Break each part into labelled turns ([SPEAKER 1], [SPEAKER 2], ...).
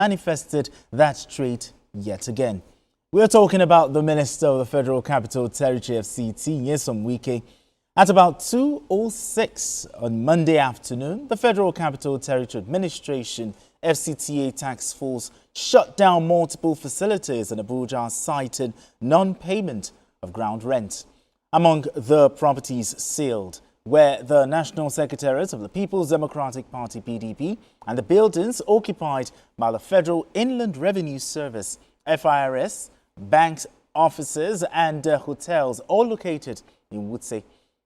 [SPEAKER 1] manifested that trait yet again. We're talking about the Minister of the Federal Capital Territory FCT, Nyesom Wike. At about 2:06 on Monday afternoon, the Federal Capital Territory Administration FCTA task force shut down multiple facilities in Abuja, citing non-payment of ground rent. Among the properties sealed were the National Secretariat of the People's Democratic Party (PDP) and the buildings occupied by the Federal Inland Revenue Service (FIRS), banks, offices and hotels, all located in Wutse.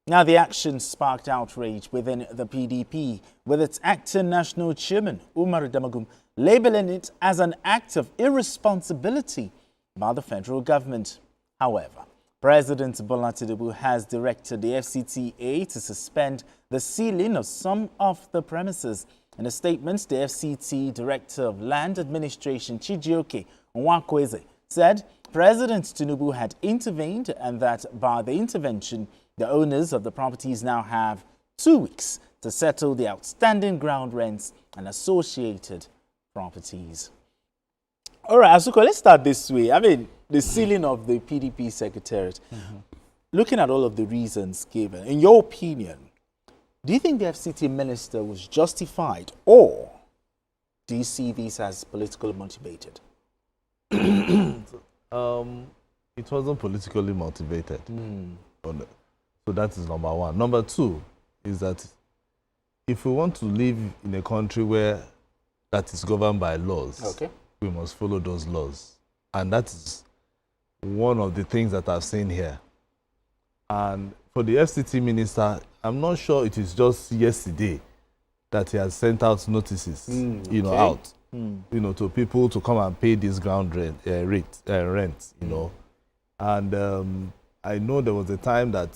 [SPEAKER 1] Now, the action sparked outrage within the PDP, with its acting national chairman, Umar Damagum, labeling it as an act of irresponsibility by the federal government. However, President Bola Tinubu has directed the FCTA to suspend the sealing of some of the premises. In a statement, the FCT Director of Land Administration, Chijioke Nwakweze, said President Tinubu had intervened and that by the intervention, the owners of the properties now have 2 weeks to settle the outstanding ground rents and associated properties. All right, Asuko, let's start this way. I mean, the sealing of the PDP Secretariat. Looking at all of the reasons given, in your opinion, do you think the FCT minister was justified, or do you see this as politically motivated?
[SPEAKER 2] It wasn't politically motivated. So that is number one. Number two is that if we want to live in a country where that is governed by laws, we must follow those laws. And that is one of the things that I've seen here. And for the FCT minister, I'm not sure it is just yesterday that he has sent out notices, out, to people to come and pay this ground rent, And I know there was a time that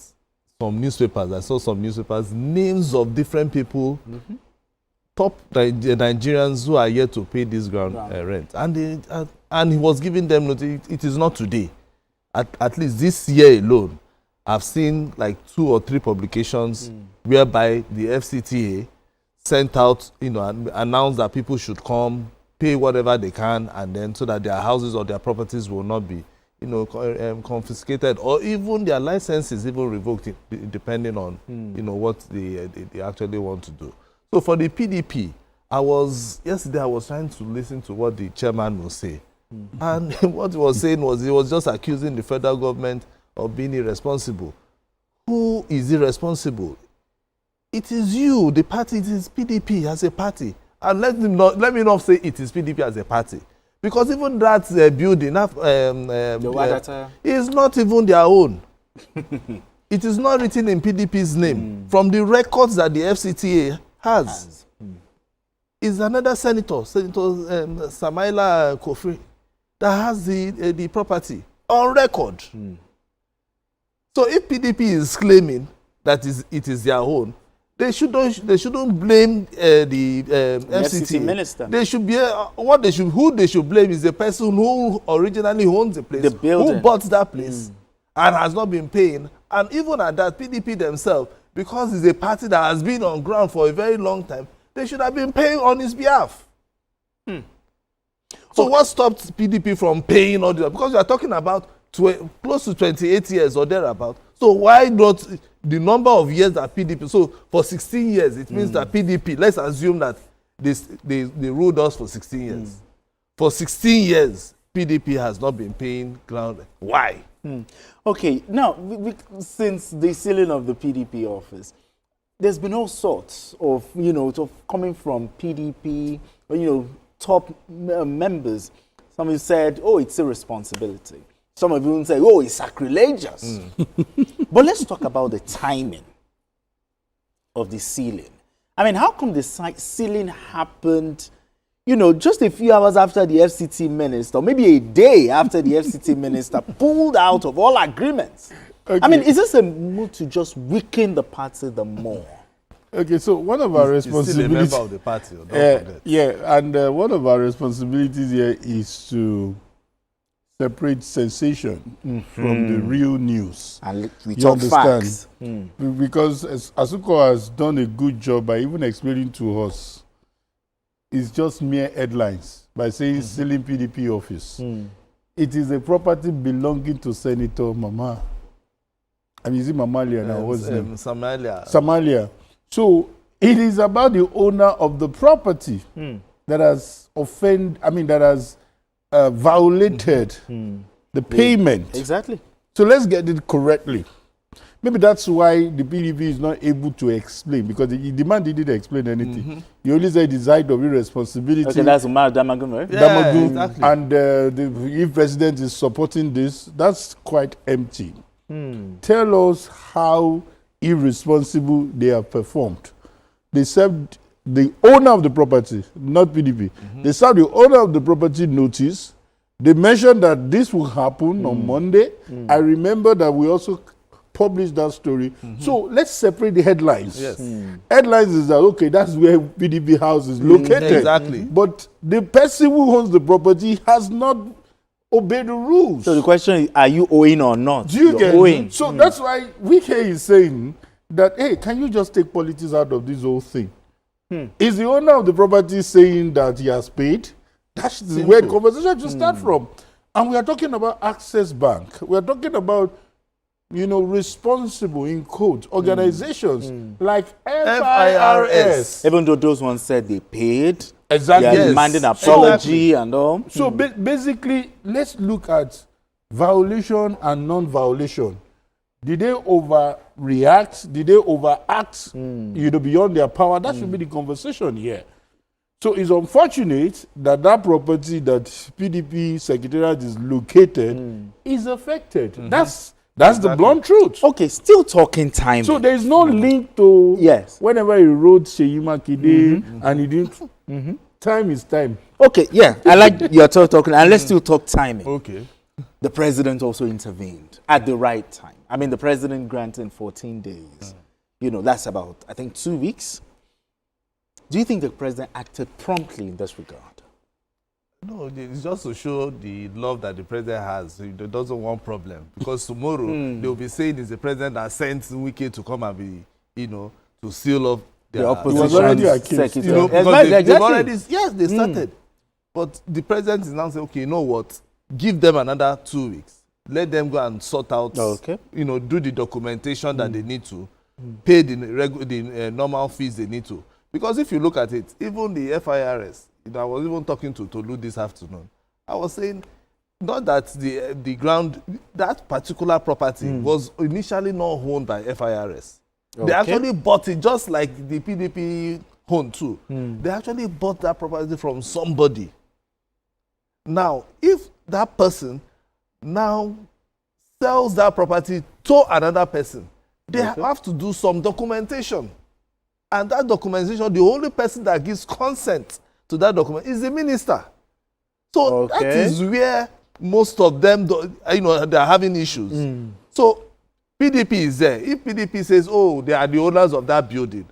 [SPEAKER 2] I saw some newspapers, names of different people, top Nigerians who are yet to pay this ground rent. And he was giving them notice. It is not today. At least this year alone, I've seen like 2 or 3 publications whereby the FCTA sent out, and announced that people should come, pay whatever they can, and then so that their houses or their properties will not be confiscated, or even their licenses even revoked, depending on what they actually want to do. So for the PDP, yesterday I was trying to listen to what the chairman will say, and what he was saying was he was just accusing the federal government of being irresponsible. Who is irresponsible? It is you, the party. It is PDP as a party, and let me not say it is PDP as a party. Because even that building is not even their own. It is not written in PDP's name. From the records that the FCTA has, is another Senator Samaila Kofri, that has the property on record. So if PDP is claiming that it is their own, they shouldn't blame the FCT minister. They should be who they should blame is the person who originally owns the place, who bought that place and has not been paying. And even at that, PDP themselves, because it's a party that has been on ground for a very long time, they should have been paying on his behalf. So what stopped PDP from paying all this? Because we are talking about close to 28 years or thereabout. So why not the number of years that PDP, so for 16 years, it means that PDP, let's assume that they ruled us for 16 years. For 16 years, PDP has not been paying ground. Why?
[SPEAKER 1] Okay, now, since the sealing of the PDP office, there's been all sorts of, coming from PDP, top members. Some have said, it's a responsibility. Some of you say, it's sacrilegious. But let's talk about the timing of the sealing. I mean, how come the sealing happened, just a few hours after the FCT minister, maybe a day after the FCT minister pulled out of all agreements? I mean, is this a move to just weaken the party the more?
[SPEAKER 3] Okay, so one of our responsibilities...
[SPEAKER 2] Still a member of the party, don't forget.
[SPEAKER 3] And one of our responsibilities here is to separate sensation from the real news.
[SPEAKER 1] And we talk facts.
[SPEAKER 3] Because Asuko has done a good job by even explaining to us is just mere headlines by saying sealing PDP office. It is a property belonging to Senator Mama. I mean, is it Mamalia now? What's his name? Samalia. So it is about the owner of the property that has violated the payment.
[SPEAKER 1] Exactly.
[SPEAKER 3] So let's get it correctly. Maybe that's why the PDP is not able to explain, because the demand didn't explain anything. He only said the side of irresponsibility.
[SPEAKER 1] Okay, that's Umar Damagum, right?
[SPEAKER 3] Damagum,
[SPEAKER 2] exactly.
[SPEAKER 3] And if president is supporting this, that's quite empty. Tell us how irresponsible they have performed. They served the owner of the property, not PDP. They served the owner of the property notice. They mentioned that this will happen on Monday. I remember that we also published that story. So let's separate the headlines.
[SPEAKER 2] Yes.
[SPEAKER 3] Headlines is that, okay, that's where PDP house is located.
[SPEAKER 2] Exactly.
[SPEAKER 3] But the person who owns the property has not obeyed the rules.
[SPEAKER 1] So the question is, are you owing or not?
[SPEAKER 3] Do you get
[SPEAKER 1] owing.
[SPEAKER 3] it? So that's why Wike is saying that, hey, can you just take politics out of this whole thing? Is the owner of the property saying that he has paid? That's where the conversation should start from. And we are talking about Access Bank. We are talking about, responsible, in quotes, organizations like FIRS.
[SPEAKER 1] Even though those ones said they paid,
[SPEAKER 3] Exactly.
[SPEAKER 1] they are demanding apology and all.
[SPEAKER 3] So basically, let's look at violation and non-violation. Did they overreact? Did they overact? Beyond their power? That should be the conversation here. So it's unfortunate that property that PDP secretariat is located is affected. That's the blunt truth.
[SPEAKER 1] Okay, still talking timing.
[SPEAKER 3] So there is no link to whenever he wrote Sheyi Makinde and he didn't. Time is time.
[SPEAKER 1] Okay, yeah, I like your talking, and let's still talk timing.
[SPEAKER 2] Okay.
[SPEAKER 1] The president also intervened at the right time. I mean, the president granted 14 days. That's about, I think, 2 weeks. Do you think the president acted promptly in this regard?
[SPEAKER 2] No, it's just to show the love that the president has. He doesn't want problem. Because tomorrow, they'll be saying it's the president that sent Wike to come and be, to seal off
[SPEAKER 1] the opposition.
[SPEAKER 3] was already accused.
[SPEAKER 2] Because they've already, they started. But the president is now saying, okay, you know what? Give them another 2 weeks. Let them go and sort out, do the documentation that they need to, pay the normal fees they need to. Because if you look at it, even the FIRS, I was even talking to Tolu this afternoon. I was saying, not that the ground, that particular property was initially not owned by FIRS. Okay. They actually bought it just like the PDP owned too. They actually bought that property from somebody. Now, if that person now sells that property to another person, they have to do some documentation. And that documentation, the only person that gives consent to that document is the minister. So that is where most of them, they're having issues. So PDP is there. If PDP says, oh, they are the owners of that building,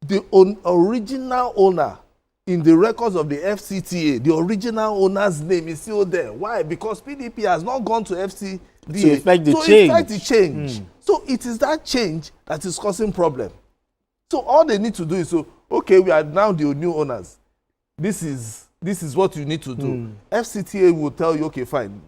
[SPEAKER 2] the original owner in the records of the FCTA, the original owner's name is still there. Why? Because PDP has not gone to FCTA
[SPEAKER 1] to effect the
[SPEAKER 2] change. So it is that change that is causing problem. So all they need to do is, okay, we are now the new owners. This is what you need to do. FCTA will tell you, okay, fine,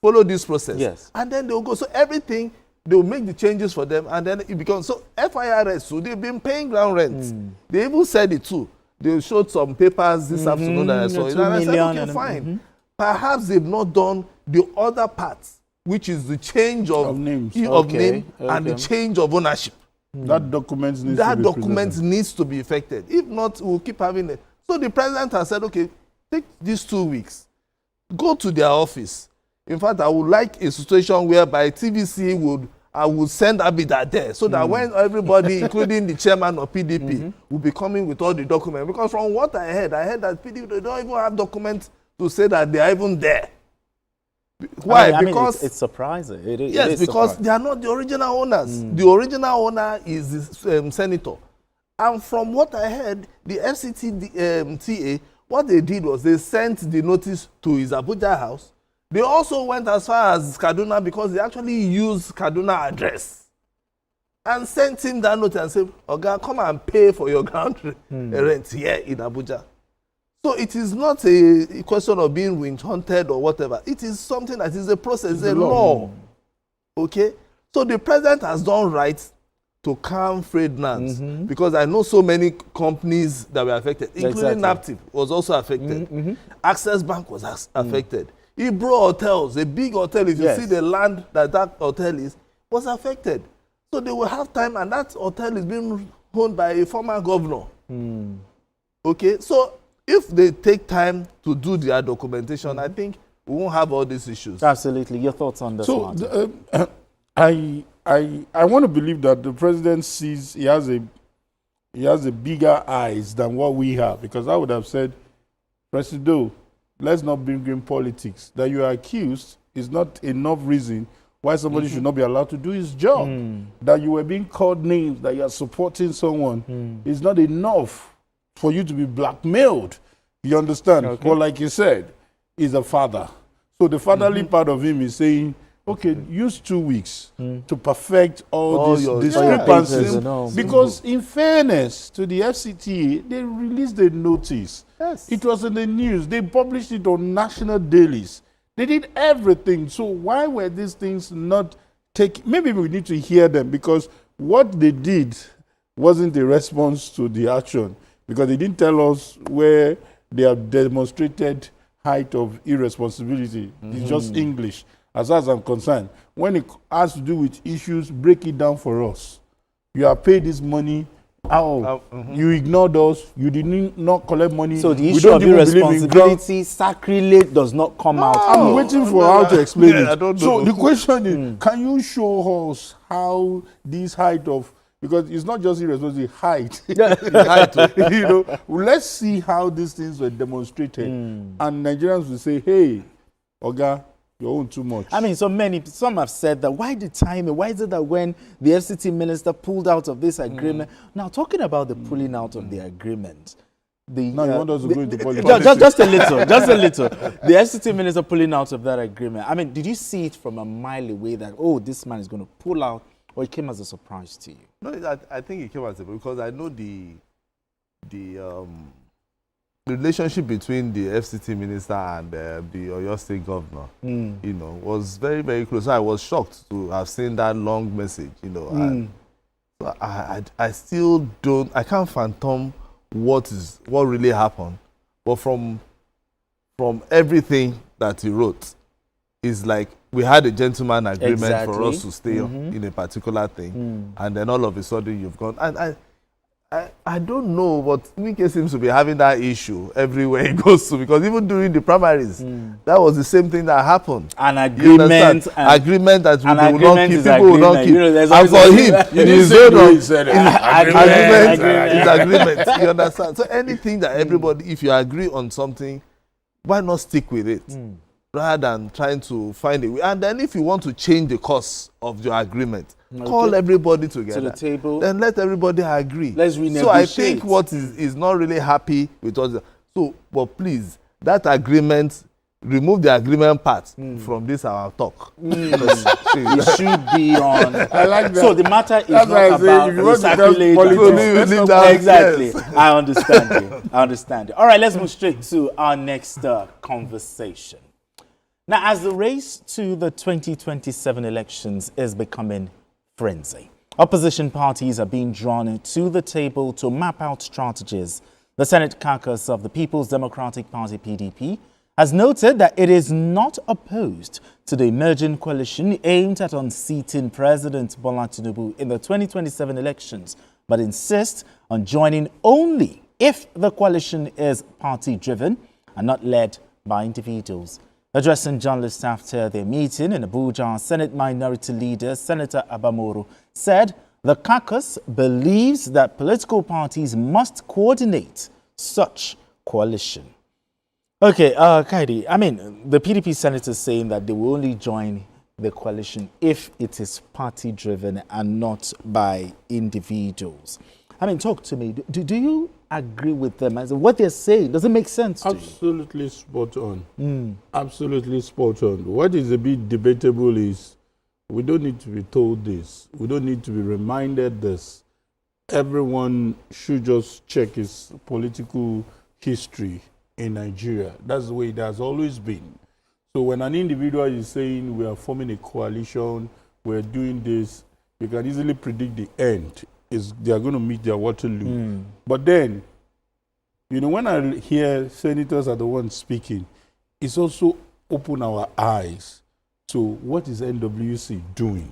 [SPEAKER 2] follow this process.
[SPEAKER 1] Yes.
[SPEAKER 2] And then they'll go. So everything, they'll make the changes for them, and then it becomes, so FIRS, so they've been paying ground rent. They even said it too. They showed some papers this afternoon that I saw. And I said, okay, fine. Perhaps they've not done the other parts, which is the change of name and the change of ownership.
[SPEAKER 3] That document
[SPEAKER 2] needs to be effected. If not, we'll keep having it. So the president has said, okay, take these 2 weeks, go to their office. In fact, I would like a situation whereby TVC would send Abida there, so that when everybody, including the chairman of PDP, will be coming with all the documents. Because from what I heard that PDP, they don't even have documents to say that they are even there. Why? Because
[SPEAKER 1] it's surprising. It is
[SPEAKER 2] because
[SPEAKER 1] surprising.
[SPEAKER 2] They are not the original owners. The original owner is the senator. And from what I heard, the FCTA, what they did was they sent the notice to his Abuja house. They also went as far as Kaduna because they actually used Kaduna address and sent him that notice and said, "Oga, come and pay for your ground rent here in Abuja." So it is not a question of being winch hunted or whatever. It is something that is a process, it's a law. Okay? So the president has done right to calm Ferdinand, because I know so many companies that were affected, including NAPTIP was also affected. Access Bank was affected. Ibro Hotels, a big hotel, if you see the land that hotel is, was affected. So they will have time, and that hotel is being owned by a former governor. Okay, so if they take time to do their documentation, I think we won't have all these issues.
[SPEAKER 1] Absolutely. Your thoughts on this?
[SPEAKER 3] So I want to believe that the president sees he has a bigger eyes than what we have, because I would have said, Presido, let's not bring in politics. That you are accused is not enough reason why somebody should not be allowed to do his job. That you were being called names, that you are supporting someone is not enough for you to be blackmailed. You understand?
[SPEAKER 1] Okay.
[SPEAKER 3] But like you said, he's a father. So the fatherly part of him is saying, okay, use 2 weeks to perfect all these discrepancies. Because in fairness to the FCTA, they released a notice.
[SPEAKER 1] Yes.
[SPEAKER 3] It was in the news. They published it on national dailies. They did everything. So why were these things not taken? Maybe we need to hear them, because what they did wasn't a response to the action, because they didn't tell us where they have demonstrated height of irresponsibility. It's just English. As far as I'm concerned, when it has to do with issues, break it down for us. You have paid this money. You ignored us. You did not collect money.
[SPEAKER 1] So the issue of irresponsibility, sacrilege does not come out.
[SPEAKER 3] I'm waiting for how to explain it.
[SPEAKER 2] I don't
[SPEAKER 3] so
[SPEAKER 2] know.
[SPEAKER 3] the question is, can you show us how this height of, because it's not just irresponsibility, height. You know, let's see how these things were demonstrated. And Nigerians will say, hey, Oga, you own too much.
[SPEAKER 1] I mean, some have said that why the timing? Why is it that when the FCT minister pulled out of this agreement? Now, talking about the pulling out of the agreement,
[SPEAKER 3] now you want us to go into politics?
[SPEAKER 1] just a little, just a little. The FCT minister pulling out of that agreement. I mean, did you see it from a mile away that, oh, this man is going to pull out, or it came as a surprise to you?
[SPEAKER 2] No, I think it came as a, because I know the relationship between the FCT minister and the Oyo State governor, you know, was very, very close. So I was shocked to have seen that long message, you know. And so I still don't, I can't fathom what really happened. But from everything that he wrote, it's like we had a gentleman agreement for us to stay in a particular thing, and then all of a sudden you've gone. And I don't know, but Wike seems to be having that issue everywhere he goes to, because even during the primaries, that was the same thing that happened.
[SPEAKER 1] An agreement.
[SPEAKER 2] Agreement that we will not keep,
[SPEAKER 1] people
[SPEAKER 2] will not keep.
[SPEAKER 1] You know,
[SPEAKER 2] and for him, in his own agreement. You understand? So anything that everybody, if you agree on something, why not stick with it? Rather than trying to find a way. And then if you want to change the course of your agreement, call everybody together.
[SPEAKER 1] To the table.
[SPEAKER 2] Then let everybody agree.
[SPEAKER 1] Let's renegotiate.
[SPEAKER 2] So I think what is not really happy with us. So, but please, that agreement, remove the agreement part from this our talk.
[SPEAKER 1] It should be on.
[SPEAKER 3] I like that.
[SPEAKER 1] So the matter is
[SPEAKER 3] That's
[SPEAKER 1] not about the sacrilege. Exactly.
[SPEAKER 2] Yes.
[SPEAKER 1] I understand you. I understand you. All right, let's move straight to our next conversation. Now, as the race to the 2027 elections is becoming frenzy, opposition parties are being drawn to the table to map out strategies. The Senate caucus of the People's Democratic Party, PDP, has noted that it is not opposed to the emerging coalition aimed at unseating President Bola Tinubu in the 2027 elections, but insists on joining only if the coalition is party-driven and not led by individuals. Addressing journalists after their meeting in Abuja, Senate Minority Leader Senator Abamoro said the caucus believes that political parties must coordinate such coalition. Okay, Kaidi, I mean, the PDP senators saying that they will only join the coalition if it is party-driven and not by individuals. I mean, talk to me. Do you agree with them? As what they're saying, does it make sense to you?
[SPEAKER 3] Absolutely spot on. Absolutely spot on. What is a bit debatable is we don't need to be told this. We don't need to be reminded this. Everyone should just check his political history in Nigeria. That's the way it has always been. So when an individual is saying we are forming a coalition, we're doing this, you can easily predict the end. They are going to meet their Waterloo. But then, you know, when I hear senators are the ones speaking, it's also open our eyes to what is NWC doing,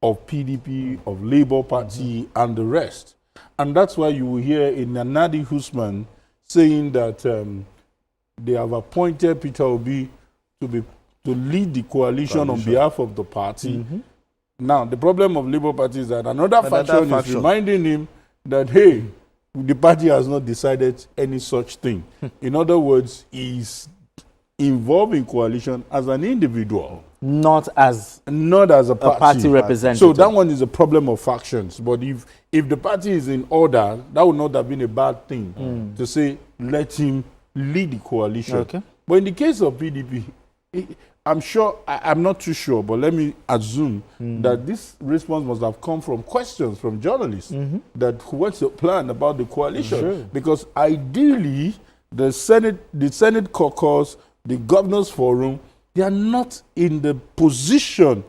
[SPEAKER 3] of PDP, of Labour Party, and the rest. And that's why you will hear in Nadi Usman saying that they have appointed Peter Obi to lead the coalition on behalf of the party. Now, the problem of Labour Party is that another faction is reminding him that, hey, the party has not decided any such thing. In other words, he's involved in coalition as an individual. Not as a party representative. So that one is a problem of factions. But if the party is in order, that would not have been a bad thing to say, let him lead the coalition. Okay. But in the case of PDP, I'm not too sure, but let me assume that this response must have come from questions from journalists that what's the plan about the coalition? Because ideally, the Senate caucus, the Governors Forum, they are not in the position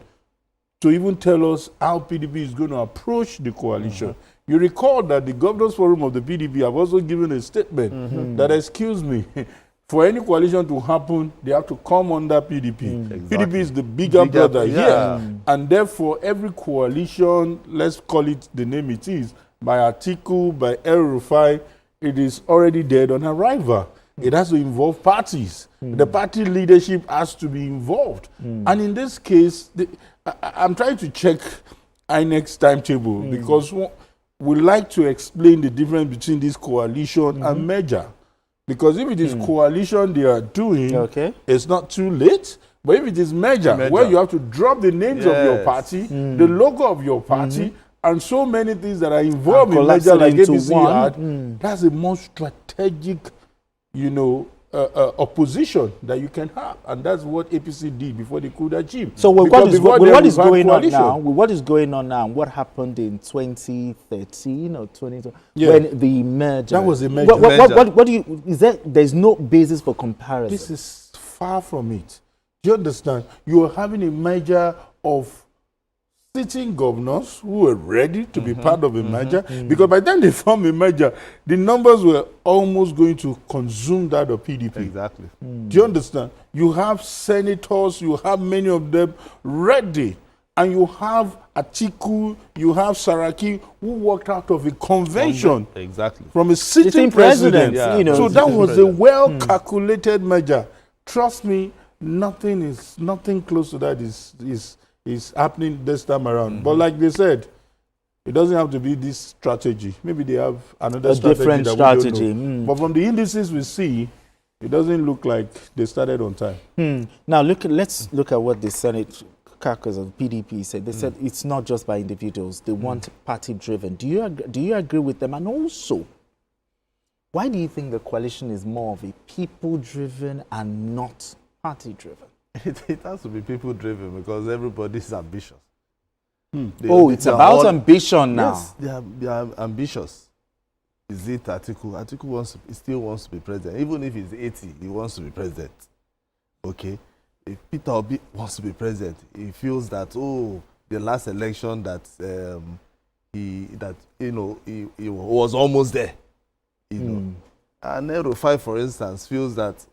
[SPEAKER 3] to even tell us how PDP is going to approach the coalition. You recall that the Governors Forum of the PDP have also given a statement that, excuse me, for any coalition to happen, they have to come under PDP. Exactly. PDP is the bigger brother here. And therefore, every coalition, let's call it the name it is, by Atiku, by El Rufai, it is already dead on arrival. It has to involve parties. The party leadership has to be involved. And in this case, I'm trying to check INEC's timetable because we like to explain the difference between this coalition and merger. Because if it is coalition they are doing, it's not too late. But if it is merger, where you have to drop the names of your party, the logo of your party, and so many things that are involved in merger like APC had, that's a more strategic, you know, opposition that you can have. And that's what APC did before they could achieve. So what is going on now? What is going on now? What happened in 2013 or 2012 when the merger? That was the merger. What do you, is that there's no basis for comparison? This is far from it. Do you understand? You are having a merger of sitting governors who were ready to be part of a merger, because by the time they formed a merger, the numbers were almost going to consume that of PDP. Exactly. Do you understand? You have senators, you have many of them ready, and you have Atiku, you have Saraki, who walked out of a convention from a sitting president. You know, so that was a well-calculated merger. Trust me, nothing close to that is happening this time around. But like they said, it doesn't have to be this strategy. Maybe they have another different strategy. But from the indices we see, it doesn't look like they started on time. Now let's look at what the Senate caucus of PDP said. They said it's not just by individuals. They want party-driven. Do you agree with them? And also, why do you think the coalition is more of a people-driven and not party-driven?
[SPEAKER 2] It has to be people-driven because everybody is ambitious.
[SPEAKER 1] It's about ambition now.
[SPEAKER 2] Yes, they are ambitious. Is it Atiku? Atiku still wants to be president. Even if he's 80, he wants to be president. Okay? If Peter Obi wants to be president, he feels that, the last election that he was almost there. You know. And Rufai, for instance, feels that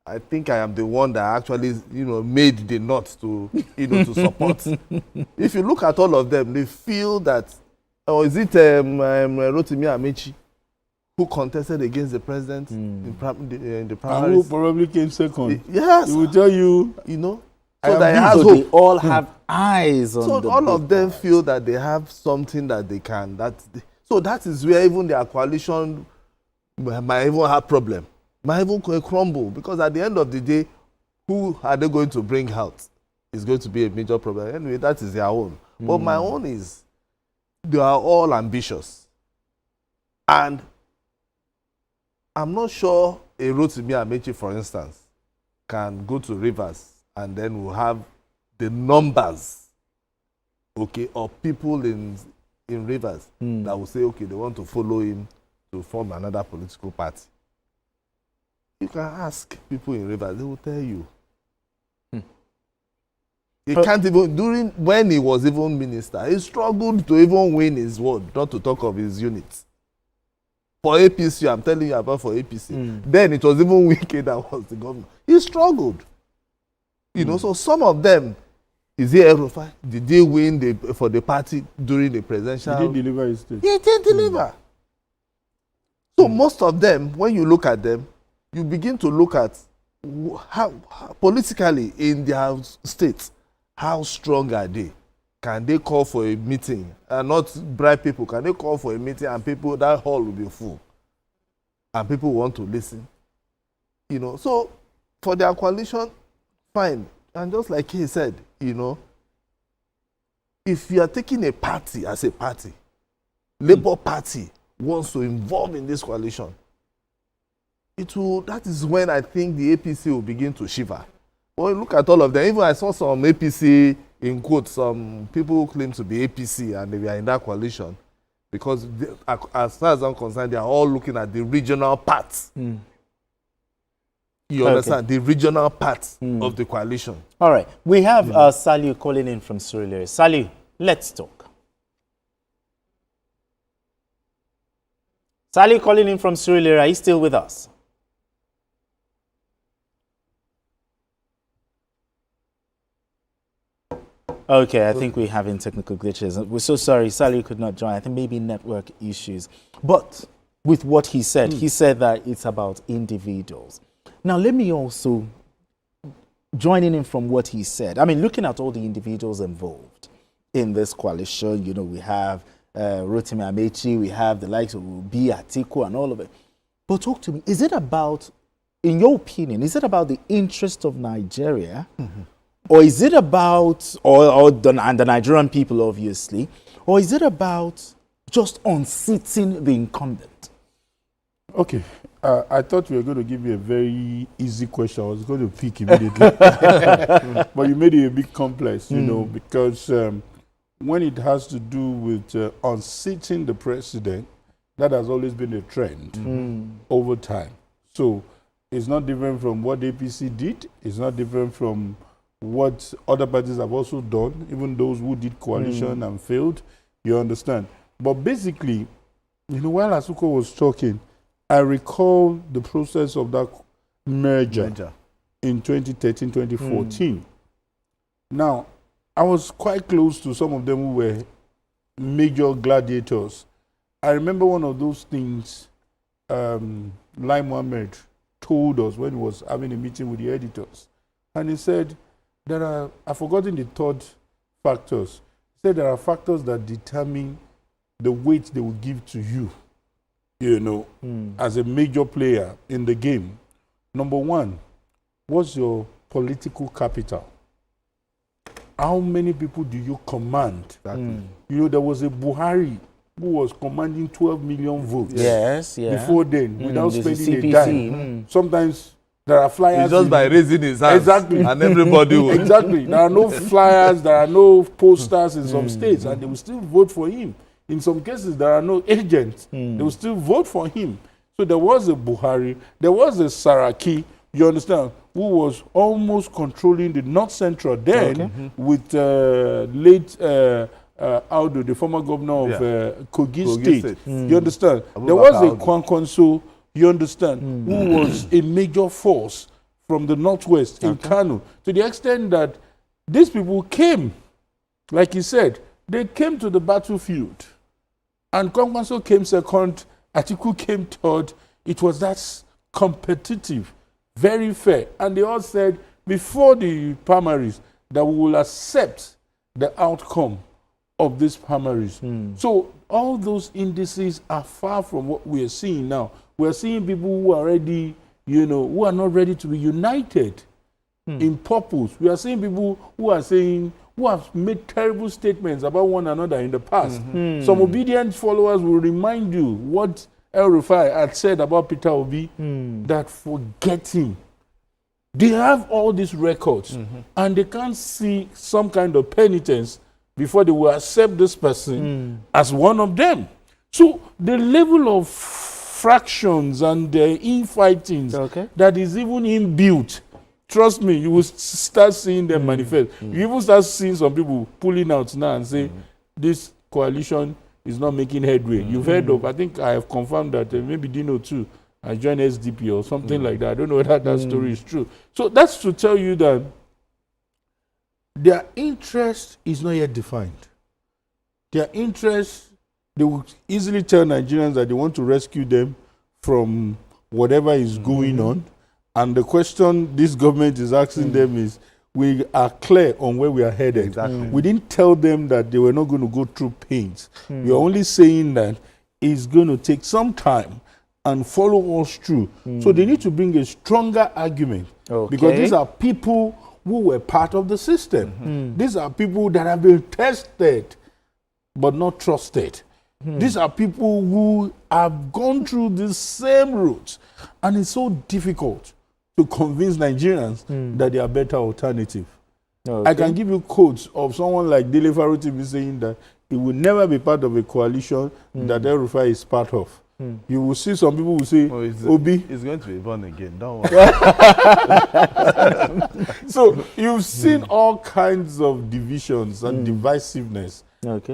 [SPEAKER 2] I think I am the one that actually, made the knot to, to support. If you look at all of them, they feel that, is it Rotimi Amechi who contested against the president in the primaries? And who probably came second. Yes. He will tell you, so they
[SPEAKER 1] all have eyes on
[SPEAKER 2] so all of them feel that they have something that they can. So that is where even their coalition might even have problem. Might even crumble, because at the end of the day, who are they going to bring out is going to be a major problem. Anyway, that is their own. But my own is, they are all ambitious. And I'm not sure a Rotimi Amechi, for instance, can go to Rivers and then we'll have the numbers, of people in Rivers that will say, they want to follow him to form another political party. You can ask people in Rivers, they will tell you. He can't even, when he was even minister, he struggled to even win his ward, not to talk of his units. For APC, I'm telling you about for APC. Then it was even Wike that was the governor. He struggled. You know, so some of them, is he Erufai? Did they win for the party during the presidential?
[SPEAKER 3] He didn't deliver his state.
[SPEAKER 2] He didn't deliver. So most of them, when you look at them, you begin to look at how politically in their states, how strong are they? Can they call for a meeting and not bribe people? Can they call for a meeting and people, that hall will be full and people want to listen? You know, so for their coalition, fine. And just like he said, you know, if you are taking a party as a party, Labour Party wants to involve in this coalition, that is when I think the APC will begin to shiver. Well, look at all of them. Even I saw some APC, in quotes, some people who claim to be APC and they were in that coalition because as far as I'm concerned, they are all looking at the regional parts. You understand? The regional parts of the coalition.
[SPEAKER 1] All right. We have Saliu calling in from Surulere. Saliu, let's talk. Saliu calling in from Surulere. Are you still with us? Okay, I think we're having technical glitches. We're so sorry, Saliu could not join. I think maybe network issues. But with what he said that it's about individuals. Now, let me also, joining in from what he said, I mean, looking at all the individuals involved in this coalition, you know, we have Rotimi Amechi, we have the likes of Obi, Atiku, and all of it. But talk to me, is it about, in your opinion, is it about the interest of Nigeria? Or is it about, and the Nigerian people, obviously, or is it about just unseating the incumbent?
[SPEAKER 3] Okay. I thought you were going to give me a very easy question. I was going to pick immediately. But you made it a bit complex, you know, because when it has to do with unseating the president, that has always been a trend over time. So it's not different from what APC did. It's not different from what other parties have also done, even those who did coalition and failed, you understand. But basically, you know, while Asuko was talking, I recall the process of that merger in 2013, 2014. Now, I was quite close to some of them who were major gladiators. I remember one of those things Lai Mohammed told us when he was having a meeting with the editors. And he said, I've forgotten the third factors. He said there are factors that determine the weight they will give to you, you know, as a major player in the game. Number one, what's your political capital? How many people do you command? You know, there was a Buhari who was commanding 12 million votes before then without spending a dime. Sometimes there are flyers.
[SPEAKER 2] It's just by raising his hands.
[SPEAKER 3] Exactly.
[SPEAKER 2] And everybody will.
[SPEAKER 3] Exactly. There are no flyers, there are no posters in some states, and they will still vote for him. In some cases, there are no agents. They will still vote for him. So there was a Buhari, there was a Saraki, you understand, who was almost controlling the North Central then with late Audu, the former governor of Kogi State. You understand? There was a Kwankwanso, you understand, who was a major force from the Northwest in Kano, to the extent that these people came, like he said, they came to the battlefield. And Kwankwanso came second, Atiku came third. It was that competitive, very fair. And they all said, before the primaries, that we will accept the outcome of these primaries. So all those indices are far from what we are seeing now. We are seeing people who are ready, you know, who are not ready to be united in purpose. We are seeing people who are saying, who have made terrible statements about one another in the past. Some obedient followers will remind you what El Rufai had said about Peter Obi, that forget him. They have all these records, and they can't see some kind of penitence before they will accept this person as one of them. So the level of fractions and infightings that is even inbuilt. Trust me, you will start seeing them manifest. You even start seeing some people pulling out now and say, this coalition is not making headway. You've heard of, I think I have confirmed that maybe Dino too, I joined SDP or something like that. I don't know whether that story is true. So that's to tell you that their interest is not yet defined. Their interest, they will easily tell Nigerians that they want to rescue them from whatever is going on. And the question this government is asking them is, we are clear on where we are headed.
[SPEAKER 2] Exactly.
[SPEAKER 3] We didn't tell them that they were not going to go through pains. We are only saying that it's going to take some time and follow us through. So they need to bring a stronger argument. Because these are people who were part of the system. These are people that have been tested but not trusted. These are people who have gone through the same routes. And it's so difficult to convince Nigerians that they are better alternative. I can give you quotes of someone like Dele Farotimi saying that he will never be part of a coalition that El Rufai is part of. You will see some people who say, Obi.
[SPEAKER 2] He's going to be born again, don't worry.
[SPEAKER 3] So you've seen all kinds of divisions and divisiveness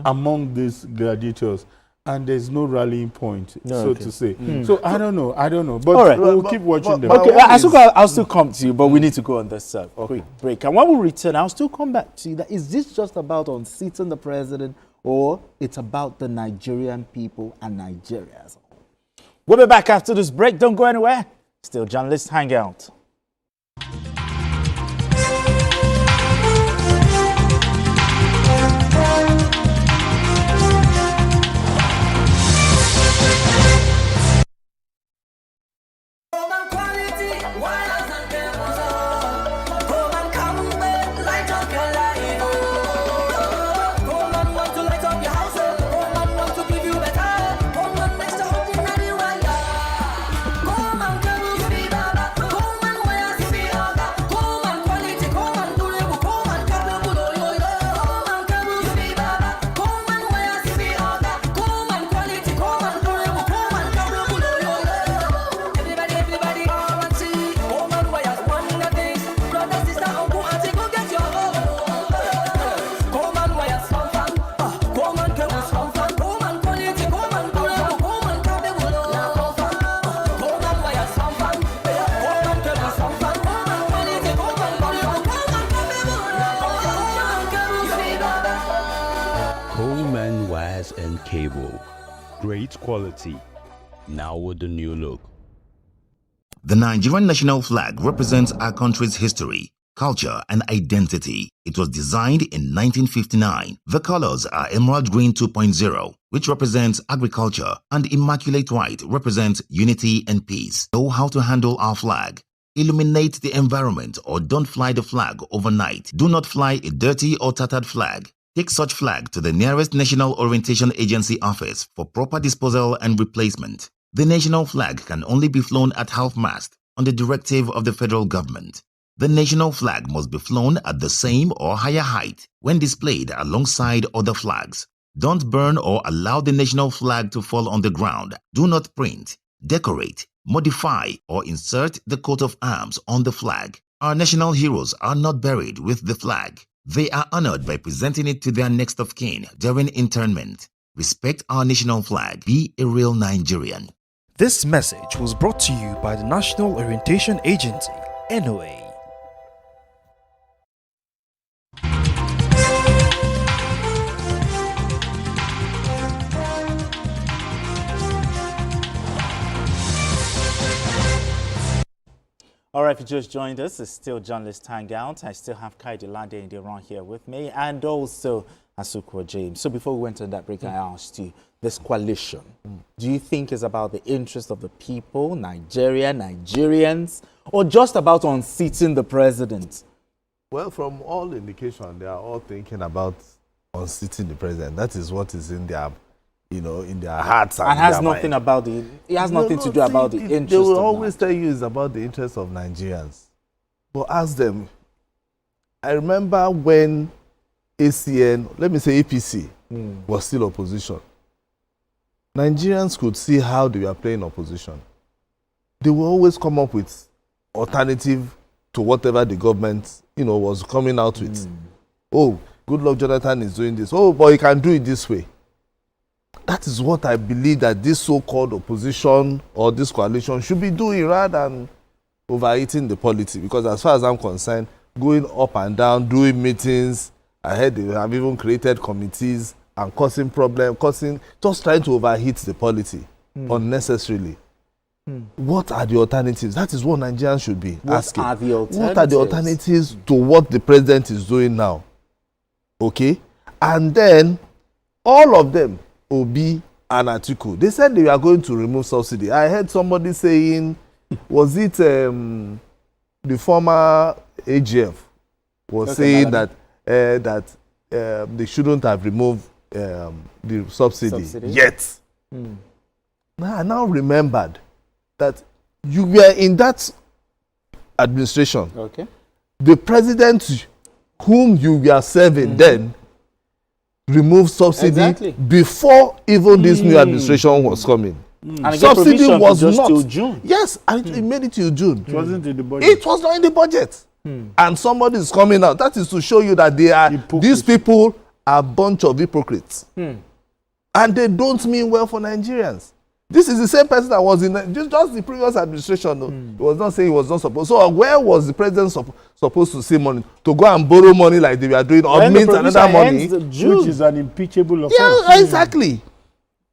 [SPEAKER 3] among these gladiators. And there's no rallying point, so to say. So I don't know. But we'll keep watching them.
[SPEAKER 1] Okay, I'll still come to you, but we need to go on this quick break. And when we return, I'll still come back to you. That is this just about unseating the president, or it's about the Nigerian people and Nigeria as a whole? We'll be back after this break. Don't go anywhere. Still Journalist Hangout.
[SPEAKER 4] and cable. Great quality, now with the new look.
[SPEAKER 5] The Nigerian national flag represents our country's history, culture, and identity. It was designed in 1959. The colors are Emerald Green 2.0, which represents agriculture, and Immaculate White represents unity and peace. Know how to handle our flag. Illuminate the environment or don't fly the flag overnight. Do not fly a dirty or tattered flag. Take such flag to the nearest National Orientation Agency office for proper disposal and replacement. The national flag can only be flown at half-mast on the directive of the federal government. The national flag must be flown at the same or higher height when displayed alongside other flags. Don't burn or allow the national flag to fall on the ground. Do not print, decorate, modify, or insert the coat of arms on the flag. Our national heroes are not buried with the flag. They are honored by presenting it to their next of kin during interment. Respect our national flag. Be a real Nigerian.
[SPEAKER 6] This message was brought to you by the National Orientation Agency, NOA.
[SPEAKER 1] All right, if you just joined us, it's still Journalist Hangout. I still have Kaidi Lade and Deron here with me, and also Asukwa James. So before we went on that break, I asked you, this coalition, do you think is about the interest of the people, Nigeria, Nigerians, or just about unseating the president?
[SPEAKER 2] Well, from all indication, they are all thinking about unseating the president. That is what is in their, in their hearts.
[SPEAKER 1] And has nothing
[SPEAKER 2] mind.
[SPEAKER 1] about the. It has nothing to do about the interest.
[SPEAKER 2] They will
[SPEAKER 1] of
[SPEAKER 2] always tell you it's about the interest of Nigerians. But ask them. I remember when ACN, let me say APC, was still opposition. Nigerians could see how they were playing opposition. They will always come up with alternative to whatever the government, was coming out with. Oh, Goodluck Jonathan is doing this. Oh, but he can do it this way. That is what I believe that this so-called opposition or this coalition should be doing rather than overeating the politics. Because as far as I'm concerned, going up and down, doing meetings, I heard they have even created committees and causing problems, just trying to overheat the polity unnecessarily. What are the alternatives? That is what Nigerians should be asking. What are the alternatives to what the president is doing now? Okay? And then, all of them, Obi and Atiku, they said they were going to remove subsidy. I heard somebody saying, was it the former AGF was saying that they shouldn't have removed the subsidy yet. Now, I now remembered that you were in that administration.
[SPEAKER 1] Okay.
[SPEAKER 2] The president whom you were serving then removed subsidy before even this new administration was coming.
[SPEAKER 1] And
[SPEAKER 2] subsidy was
[SPEAKER 1] just
[SPEAKER 2] not
[SPEAKER 1] till June.
[SPEAKER 2] Yes, and it made it till June.
[SPEAKER 3] It wasn't in the budget.
[SPEAKER 2] It was not in the budget. And somebody is coming out. That is to show you that these people are a bunch of hypocrites. And they don't mean well for Nigerians. This is the same person that was in just the previous administration. No? He was not saying he was not supposed. So where was the president supposed to see money? To go and borrow money like they were doing, or mint another money?
[SPEAKER 3] Which is an impeachable offense.
[SPEAKER 2] Yeah, exactly.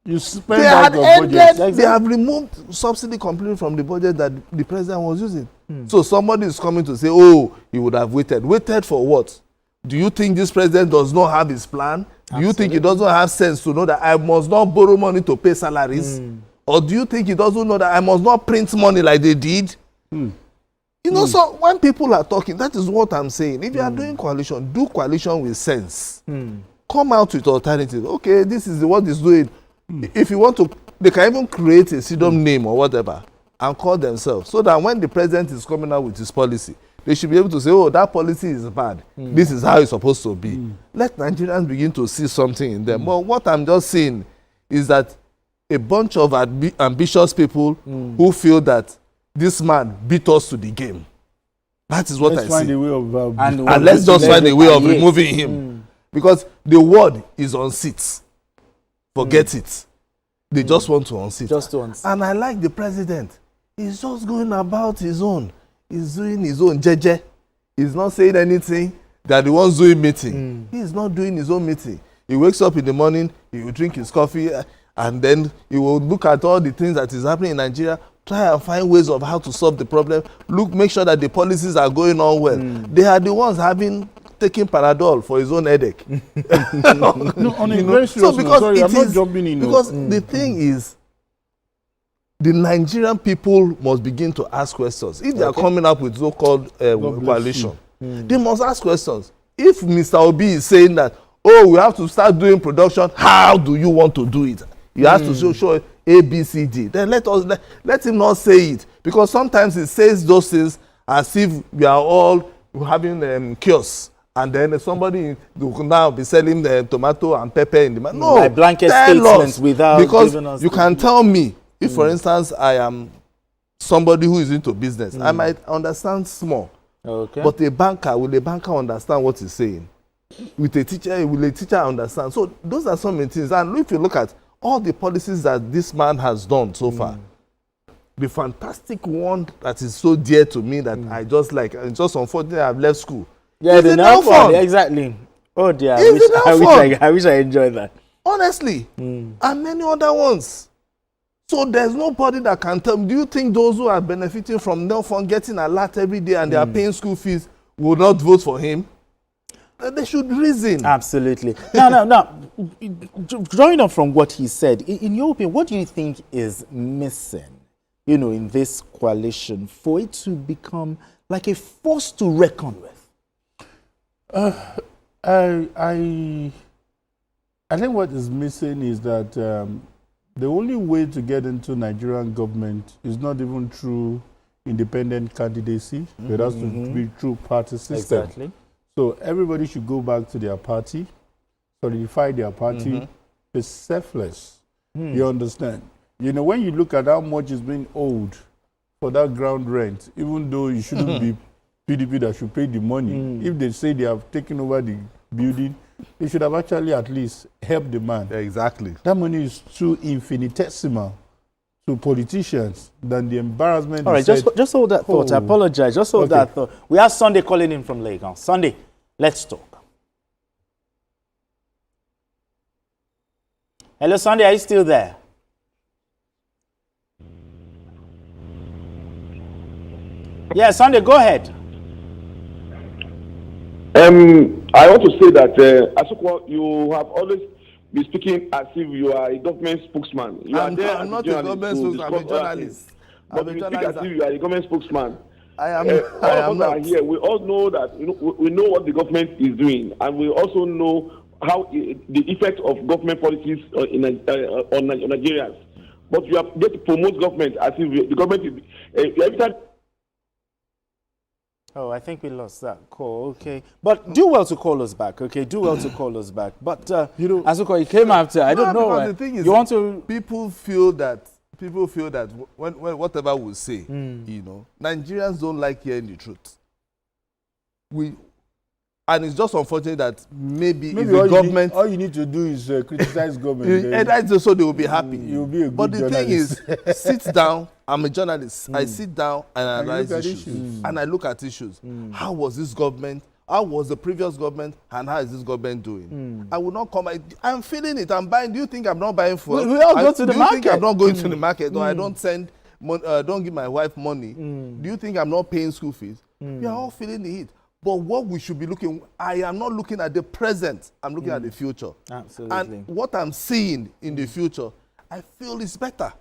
[SPEAKER 3] You spend out of budget.
[SPEAKER 2] They have removed subsidy completely from the budget that the president was using. So somebody is coming to say, oh, he would have waited. Waited for what? Do you think this president does not have his plan? Do you think he doesn't have sense to know that I must not borrow money to pay salaries? Or do you think he doesn't know that I must not print money like they did? So when people are talking, that is what I'm saying. If you are doing coalition, do coalition with sense. Come out with alternatives. Okay, this is what is doing. If you want to, they can even create a pseudonym name or whatever and call themselves. So that when the president is coming out with his policy, they should be able to say, oh, that policy is bad. This is how it's supposed to be. Let Nigerians begin to see something in them. But what I'm just saying is that a bunch of ambitious people who feel that this man beat us to the game. That is what I see. And let's just find a way of removing him. Because the word is on seats. Forget it. They just want to unseat. And I like the president. He's just going about his own. He's doing his own jeje. He's not saying anything. They're the ones doing meeting. He's not doing his own meeting. He wakes up in the morning, he will drink his coffee, and then he will look at all the things that is happening in Nigeria, try and find ways of how to solve the problem. Make sure that the policies are going on well. They are the ones taking Panadol for his own headache.
[SPEAKER 3] No, on a very serious note, sorry, I'm not jumping in.
[SPEAKER 2] Because the thing is, the Nigerian people must begin to ask questions. If they are coming up with so-called coalition, they must ask questions. If Mr. Obi is saying that, oh, we have to start doing production, how do you want to do it? You have to show A, B, C, D. Then let him not say it. Because sometimes he says those things as if we are all having kiosks. And then somebody will now be selling the tomato and pepper in the market. No,
[SPEAKER 1] like blanket statements without giving us.
[SPEAKER 2] Because you can tell me, if for instance I am somebody who is into business, I might understand small. Okay. But will a banker understand what he's saying? Will a teacher understand? So those are some things. And if you look at all the policies that this man has done so far, the fantastic one that is so dear to me that I just like, and just unfortunately I've left school.
[SPEAKER 1] Yeah, the now fun. Exactly. Oh dear, I wish I enjoyed that.
[SPEAKER 2] Honestly. And many other ones. So there's nobody that can tell me, do you think those who are benefiting from no fund getting a lot every day and they are paying school fees will not vote for him? They should reason.
[SPEAKER 1] Absolutely. Now, drawing up from what he said, in your opinion, what do you think is missing, in this coalition for it to become like a force to reckon with?
[SPEAKER 3] I think what is missing is that the only way to get into Nigerian government is not even through independent candidacy. It has to be through party system. Exactly. So everybody should go back to their party, solidify their party, be selfless. You understand? You know, when you look at how much is being owed for that ground rent, even though it shouldn't be PDP that should pay the money, if they say they have taken over the building, they should have actually at least helped the man.
[SPEAKER 2] Yeah, exactly.
[SPEAKER 3] That money is too infinitesimal to politicians than the embarrassment.
[SPEAKER 1] All right, just hold that thought. I apologize. Just hold that thought. We have Sunday calling in from Lagos. Sunday, let's talk. Hello, Sunday. Are you still there? Yeah, Sunday, go ahead.
[SPEAKER 7] I want to say that, Asukwa, you have always been speaking as if you are a government spokesman.
[SPEAKER 2] I'm not a government spokesman. I'm a journalist.
[SPEAKER 7] But you speak as if you are a government spokesman.
[SPEAKER 2] I am
[SPEAKER 7] all of us
[SPEAKER 2] not.
[SPEAKER 7] are here. We all know that we know what the government is doing, and we also know how the effect of government policies on Nigerians. But you have just to promote government as if the government is every time.
[SPEAKER 1] Oh, I think we lost that call. Okay, but do well to call us back. Okay, do well to call us back. But you know, Asuko, you came after. I don't know.
[SPEAKER 2] The thing is,
[SPEAKER 1] you want to?
[SPEAKER 2] People feel that when whatever we say, you know, Nigerians don't like hearing the truth. And it's just unfortunate that maybe if the government...
[SPEAKER 3] all you need to do is criticize government.
[SPEAKER 2] And that's so they will be happy.
[SPEAKER 3] You'll be a good
[SPEAKER 2] But the
[SPEAKER 3] journalist.
[SPEAKER 2] thing is, sit down. I'm a journalist. I sit down and analyze issues. And I look at issues. How was this government? How was the previous government? And how is this government doing? I will not come. I'm feeling it. I'm buying. Do you think I'm not buying food?
[SPEAKER 1] We all go to the market.
[SPEAKER 2] Do you think I'm not going to the market? Or I don't send... don't give my wife money. Do you think I'm not paying school fees? We are all feeling the heat. But what we should be looking, I am not looking at the present, I'm looking at the future.
[SPEAKER 1] Absolutely.
[SPEAKER 2] And what I'm seeing in the future, I feel is better.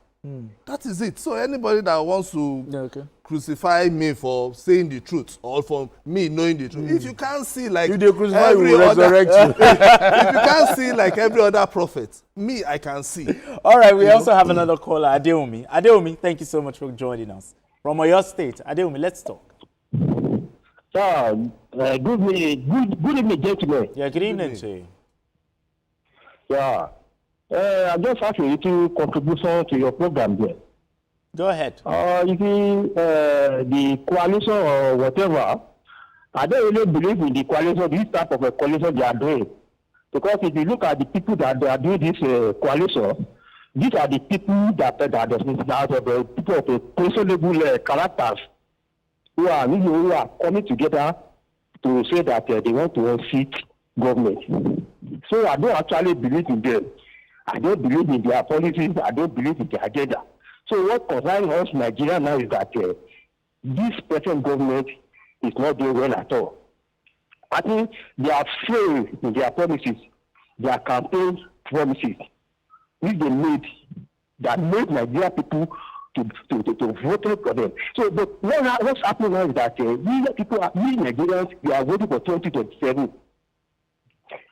[SPEAKER 2] That is it. So anybody that wants to crucify me for saying the truth or for me knowing the truth, if you can't see like
[SPEAKER 3] if they crucify
[SPEAKER 2] every
[SPEAKER 3] you, resurrect you.
[SPEAKER 2] if you can't see like every other prophet, me, I can see.
[SPEAKER 1] All right, we also have another caller, Adeomi. Adeomi, thank you so much for joining us. From Oyo State. Adeomi, let's talk.
[SPEAKER 8] Sir, good evening, gentlemen.
[SPEAKER 1] Yeah, good evening to you.
[SPEAKER 8] Yeah. I just have a little contribution to your program there.
[SPEAKER 1] Go ahead.
[SPEAKER 8] You see, the coalition or whatever, I don't really believe in the coalition, this type of a coalition they are doing. Because if you look at the people that they are doing this coalition, these are the people that are people of a questionable characters who are coming together to say that they want to unseat government. So I don't actually believe in them. I don't believe in their policies. I don't believe in their agenda. So what concerns us Nigeria now is that this present government is not doing well at all. I think they are failed in their promises, their campaign promises, which they made, that made Nigeria people to vote for them. So, but what's happening now is that we Nigerians, we are voting for 2027.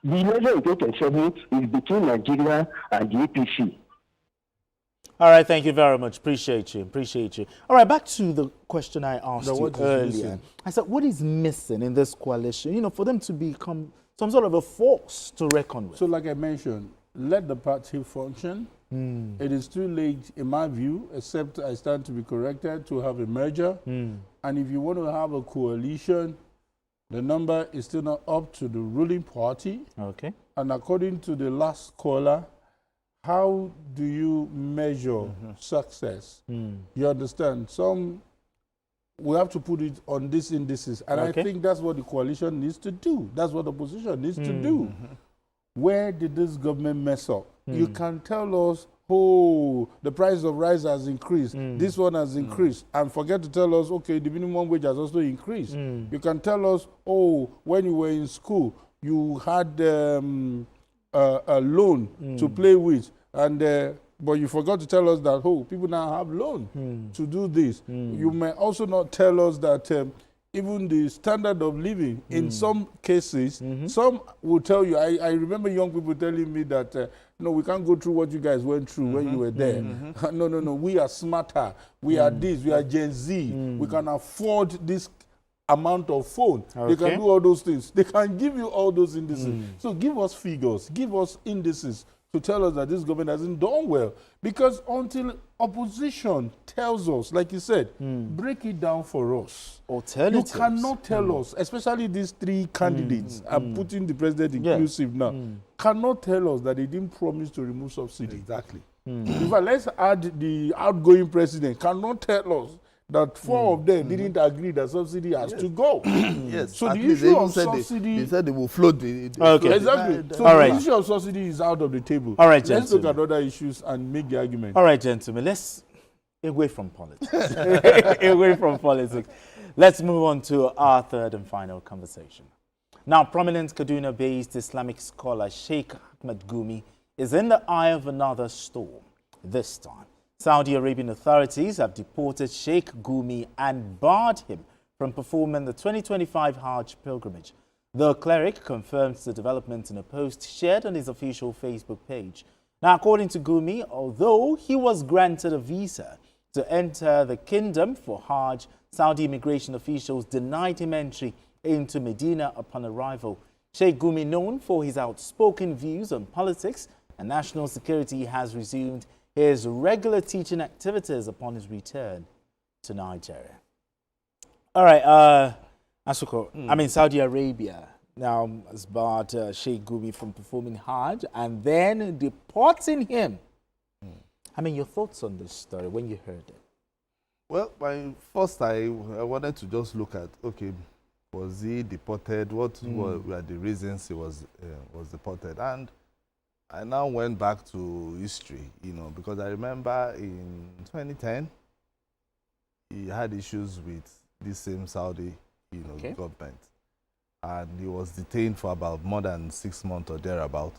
[SPEAKER 8] The election in 2027 is between Nigeria and the APC.
[SPEAKER 1] All right, thank you very much. Appreciate you. All right, back to the question I asked you earlier. I said, what is missing in this coalition, you know, for them to become some sort of a force to reckon with?
[SPEAKER 3] So like I mentioned, let the party function. It is too late, in my view, except I stand to be corrected, to have a merger. And if you want to have a coalition, the number is still not up to the ruling party.
[SPEAKER 1] Okay.
[SPEAKER 3] And according to the last caller, how do you measure success? You understand? We have to put it on these indices. And I think that's what the coalition needs to do. That's what the opposition needs to do. Where did this government mess up? You can tell us, oh, the price of rice has increased. This one has increased. And forget to tell us, okay, the minimum wage has also increased. You can tell us, oh, when you were in school, you had a loan to play with. And but you forgot to tell us that, oh, people now have loan to do this. You may also not tell us that even the standard of living, in some cases, some will tell you, I remember young people telling me that, no, we can't go through what you guys went through when you were there. No, we are smarter. We are this, we are Gen Z. We can afford this amount of phone. They can do all those things. They can give you all those indices. So give us figures, give us indices to tell us that this government hasn't done well. Because until opposition tells us, like you said, break it down for us.
[SPEAKER 1] Alternatives.
[SPEAKER 3] You cannot tell us, especially these three candidates, I'm putting the president inclusive now, cannot tell us that they didn't promise to remove subsidy.
[SPEAKER 2] Exactly.
[SPEAKER 3] In fact, let's add the outgoing president cannot tell us that four of them didn't agree that subsidy has to go.
[SPEAKER 2] Yes.
[SPEAKER 3] So
[SPEAKER 2] At
[SPEAKER 3] the
[SPEAKER 2] least
[SPEAKER 3] issue
[SPEAKER 2] they
[SPEAKER 3] of
[SPEAKER 2] said
[SPEAKER 3] subsidy...
[SPEAKER 2] They said they will float the...
[SPEAKER 1] Okay.
[SPEAKER 3] Exactly. So
[SPEAKER 1] All
[SPEAKER 3] the
[SPEAKER 1] right.
[SPEAKER 3] issue of subsidy is out of the table.
[SPEAKER 1] All right,
[SPEAKER 3] let's look
[SPEAKER 1] gentlemen.
[SPEAKER 3] at other issues and make the argument.
[SPEAKER 1] All right, gentlemen, let's away from politics. Away from politics. Let's move on to our third and final conversation. Now, prominent Kaduna-based Islamic scholar Sheik Gumi is in the eye of another storm. This time, Saudi Arabian authorities have deported Sheik Gumi and barred him from performing the 2025 Hajj pilgrimage. The cleric confirms the development in a post shared on his official Facebook page. Now, according to Gumi, although he was granted a visa to enter the kingdom for Hajj, Saudi immigration officials denied him entry into Medina upon arrival. Sheikh Gumi, known for his outspoken views on politics and national security, has resumed his regular teaching activities upon his return to Nigeria. All right, Asuko, I mean, Saudi Arabia now has barred Sheikh Gumi from performing Hajj and then deporting him. I mean, your thoughts on this story when you heard it?
[SPEAKER 2] Well, I wanted to just look at, okay, was he deported? What were the reasons he was deported? And I now went back to history, because I remember in 2010, he had issues with this same Saudi, government. And he was detained for about more than 6 months or thereabout.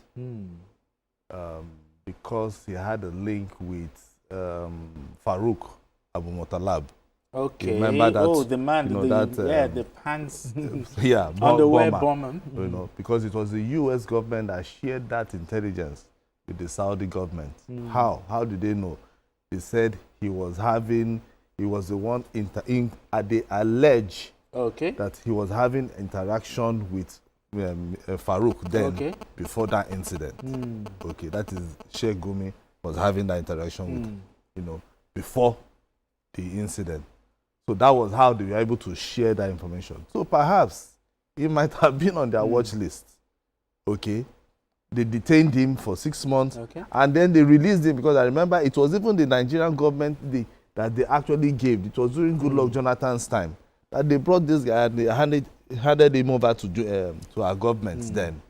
[SPEAKER 2] Because he had a link with Farouk Abu Mutalab.
[SPEAKER 1] Okay.
[SPEAKER 2] Remember that?
[SPEAKER 1] Oh, the man, the pants.
[SPEAKER 2] Yeah,
[SPEAKER 1] underwear bomber.
[SPEAKER 2] Because it was the U.S. government that shared that intelligence with the Saudi government. How? How did they know? They said he was the one, they allege that he was having interaction with Farouk then before that incident. Okay, that is Sheikh Gumi was having that interaction with, before the incident. So that was how they were able to share that information. So perhaps he might have been on their watch list. Okay. They detained him for 6 months and then they released him, because I remember it was even the Nigerian government that they actually gave. It was during Goodluck Jonathan's time that they brought this guy and they handed him over to our government then.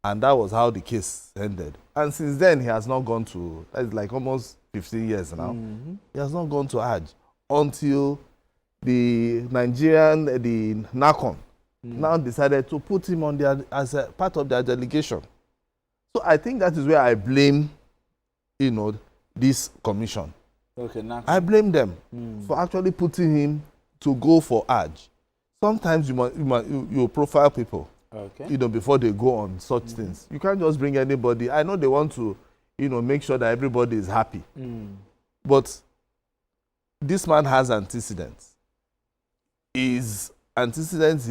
[SPEAKER 2] And that was how the case ended. And since then, he has not gone to, that's like almost 15 years now. He has not gone to Hajj until the NACON now decided to put him on as a part of their delegation. So I think that is where I blame, this commission. I blame them for actually putting him to go for Hajj. Sometimes you profile people, before they go on such things. You can't just bring anybody. I know they want to, make sure that everybody is happy. But this man has antecedents. His antecedents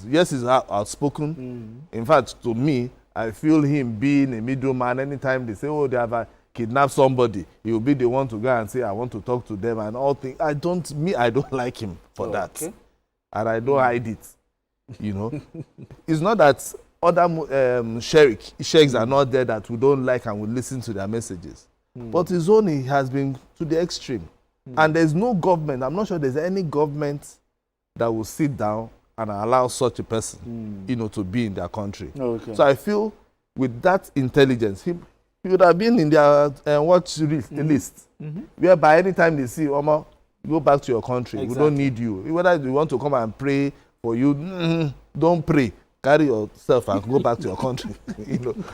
[SPEAKER 2] yes, he's outspoken. In fact, to me, I feel him being a middleman. Anytime they say, oh, they have kidnapped somebody, he will be the one to go and say, I want to talk to them and all things. I don't like him for that. And I don't hide it. It's not that other sheiks are not there that we don't like and we listen to their messages. But his own, he has been to the extreme. And there's no government, I'm not sure there's any government that will sit down and allow such a person, to be in their country. So I feel with that intelligence, he would have been in their watch list, whereby anytime they see, Omar, go back to your country. We don't need you. Whether you want to come and pray for you, don't pray. Carry yourself and go back to your country.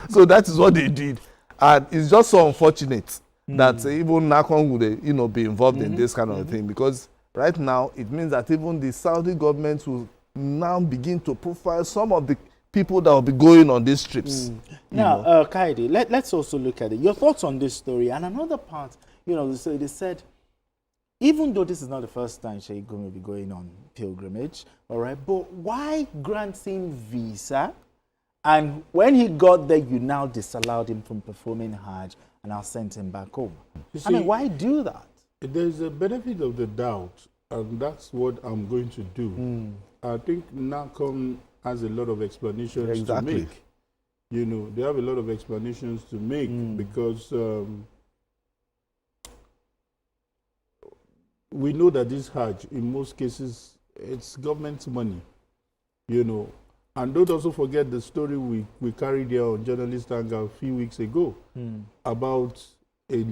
[SPEAKER 2] So that is what they did. And it's just so unfortunate that even NACON would, be involved in this kind of thing, because right now it means that even the Saudi government will now begin to profile some of the people that will be going on these trips.
[SPEAKER 1] Now, Kaide, let's also look at it. Your thoughts on this story and another part. So they said, even though this is not the first time Sheikh Gumi will be going on pilgrimage, all right, but why grant him visa And when he got there, you now disallowed him from performing Hajj and now sent him back home.
[SPEAKER 3] You
[SPEAKER 1] I mean,
[SPEAKER 3] see,
[SPEAKER 1] why do that?
[SPEAKER 3] There's a benefit of the doubt, and that's what I'm going to do. I think NACOM has a lot of explanations to make. You know, they have a lot of explanations to make because we know that this Hajj, in most cases, it's government money, you know. And don't also forget the story we carried here on Journalist Hangout a few weeks ago about a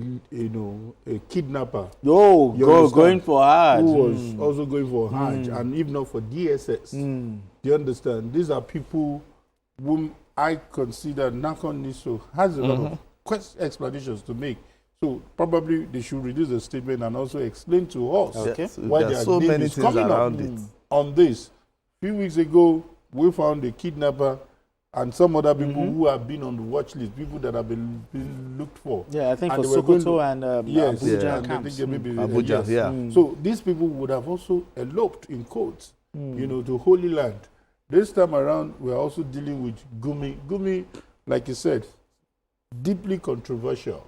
[SPEAKER 3] kidnapper.
[SPEAKER 1] Going for Hajj.
[SPEAKER 3] Who was also going for Hajj, and if not for DSS. Do you understand? These are people whom I consider NACON has a lot of explanations to make. So probably they should release a statement and also explain to us why their so name is coming up on this. A few weeks ago, we found a kidnapper and some other people who have been on the watch list, people that have been looked for.
[SPEAKER 1] Yeah, I think for Sokoto and Abuja camps.
[SPEAKER 3] Abuja, So these people would have also eloped in courts, you know, to Holy Land. This time around, we're also dealing with Gumi. Gumi, like you said, deeply controversial.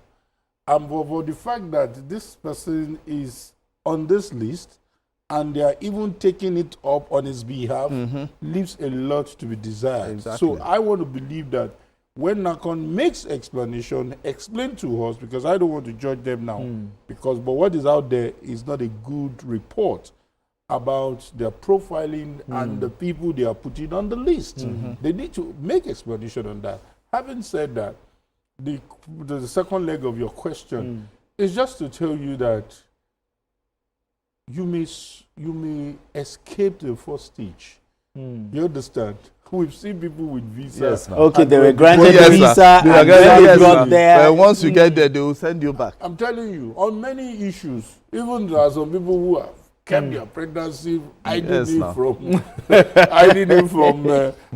[SPEAKER 3] And for the fact that this person is on this list and they are even taking it up on his behalf, leaves a lot to be desired. So I want to believe that when NACON makes explanation, explain to us, because I don't want to judge them now, but what is out there is not a good report about their profiling and the people they are putting on the list. They need to make explanation on that. Having said that, the second leg of your question is just to tell you that you may escape the first stage. You understand? We've seen people with visa.
[SPEAKER 2] Yes,
[SPEAKER 1] okay, they were granted visa.
[SPEAKER 2] But once you get there, they will send you back.
[SPEAKER 3] I'm telling you, on many issues, even there are some people who have kept their pregnancy, hiding it from,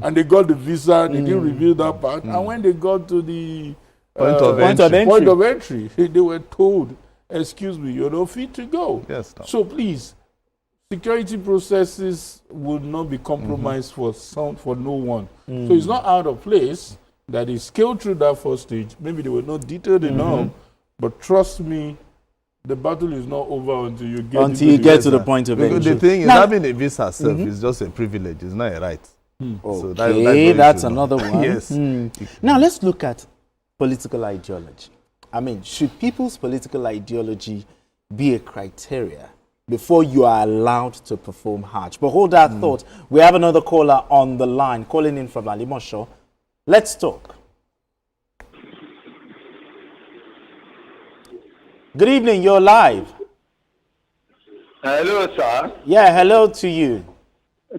[SPEAKER 3] and they got the and they didn't reveal that part. And when they got to the point of entry, they were told, excuse me, you're not fit to go.
[SPEAKER 2] Yes,
[SPEAKER 3] so please, security processes will not be compromised for no one. So it's not out of place that they scaled through that first stage. Maybe they were not detailed enough, but trust me, the battle is not over until you get
[SPEAKER 1] to the point of entry.
[SPEAKER 2] The thing is, having a visa itself is just a privilege. It's not a right.
[SPEAKER 1] So that's another one.
[SPEAKER 2] Yes.
[SPEAKER 1] Now let's look at political ideology. I mean, should people's political ideology be a criteria before you are allowed to perform Hajj? But hold that thought. We have another caller on the line, calling in from Alimosho. Let's talk. Good evening, you're live.
[SPEAKER 9] Hello, sir.
[SPEAKER 1] Yeah, hello to you.